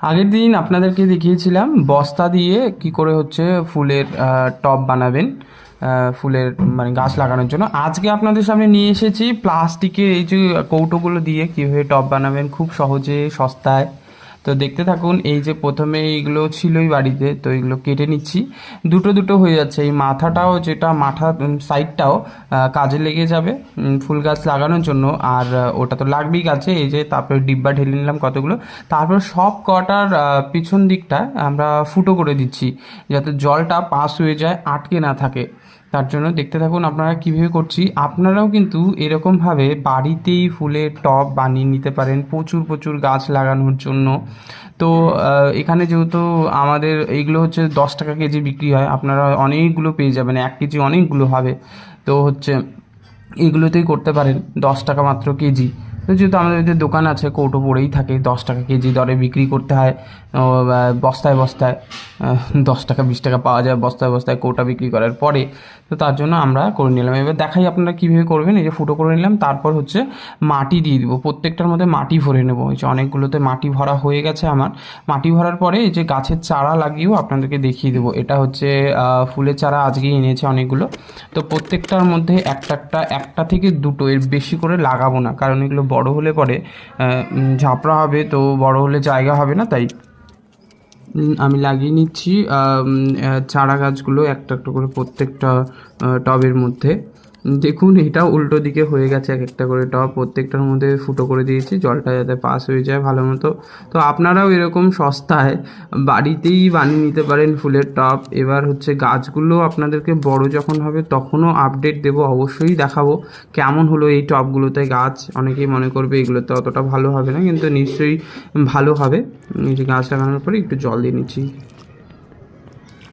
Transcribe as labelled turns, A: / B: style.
A: আগের দিন আপনাদেরকে দেখিয়েছিলাম বস্তা দিয়ে কি করে হচ্ছে ফুলের টব বানাবেন, ফুলের মানে গাছ লাগানোর জন্য। আজকে আপনাদের সামনে নিয়ে এসেছি প্লাস্টিকের এই যে কৌটোগুলো দিয়ে কীভাবে টব বানাবেন খুব সহজে সস্তায়। তো দেখতে থাকুন। এই যে প্রথমে এইগুলো ছিলই বাড়িতে, তো এগুলো কেটে নিচ্ছি। দুটো দুটো হয়ে যাচ্ছে। এই মাথাটাও, যেটা মাথা সাইডটাও কাজে লেগে যাবে ফুল গাছ লাগানোর জন্য। আর ওটা তো লাগবেই গাছে। এই যে তারপরে ডিব্বা ঢেলে নিলাম কতগুলো। তারপর সব কটার পিছন দিকটা আমরা ফুটো করে দিচ্ছি, যাতে জলটা পাস হয়ে যায়, আটকে না থাকে। তার জন্য দেখতে থাকুন আপনারা কীভাবে করছি। আপনারাও কিন্তু এরকমভাবে বাড়িতেই ফুলের টব বানিয়ে নিতে পারেন প্রচুর প্রচুর গাছ লাগানোর জন্য। তো এখানে যেহেতু আমাদের এইগুলো হচ্ছে 10 টাকা কেজি বিক্রি হয়, আপনারা অনেকগুলো পেয়ে যাবেন, 1 কেজি অনেকগুলো হবে। তো হচ্ছে এগুলোতেই করতে পারেন, 10 টাকা মাত্র কেজি। তো যেহেতু আমাদের যে দোকান আছে, কৌটো পড়েই থাকে, 10 টাকা কেজি দরে বিক্রি করতে হয়। বস্তায় বস্তায় 10 টাকা 20 টাকা পাওয়া যায় বস্তায় বস্তায় কৌটা বিক্রি করার পরে। তো তার জন্য আমরা করে নিলাম। এবার দেখাই আপনারা কীভাবে করবেন। এই যে ফুটো করে নিলাম, তারপর হচ্ছে মাটি দিয়ে দিব। প্রত্যেকটার মধ্যে মাটি ভরে নেবো। এই যে অনেকগুলোতে মাটি ভরা হয়ে গেছে আমার। মাটি ভরার পরে এই যে গাছের চারা লাগিয়েও আপনাদেরকে দেখিয়ে দেবো। এটা হচ্ছে ফুলের চারা আজকেই এনেছে অনেকগুলো। তো প্রত্যেকটার মধ্যে একটা থেকে দুটো, এর বেশি করে লাগাবো না, কারণ এগুলো বড় হলে পরে ঝাপড়া হবে, তো বড় হলে জায়গা হবে না। তাই আমি লাগিয়ে নিচ্ছি চারা গাছগুলো একটা একটা করে প্রত্যেকটা টবের মধ্যে। দেখুন, এটা উল্টো দিকে হয়ে গেছে এক একটা করে টব। প্রত্যেকটার মধ্যে ফুটো করে দিয়েছি, জলটা যাতে পাস হয়ে যায় ভালো মতো। তো আপনারাও এরকম সস্তায় বাড়িতেই বানিয়ে নিতে পারেন ফুলের টব। এবার হচ্ছে গাছগুলো আপনাদেরকে বড় যখন হবে তখনও আপডেট দেবো, অবশ্যই দেখাবো কেমন হলো এই টবগুলোতে গাছ। অনেকেই মনে করবে এগুলোতে অতটা ভালো হবে না, কিন্তু নিশ্চয়ই ভালো হবে। এই যে গাছ লাগানোর পরে একটু জল দিয়ে নিচ্ছি।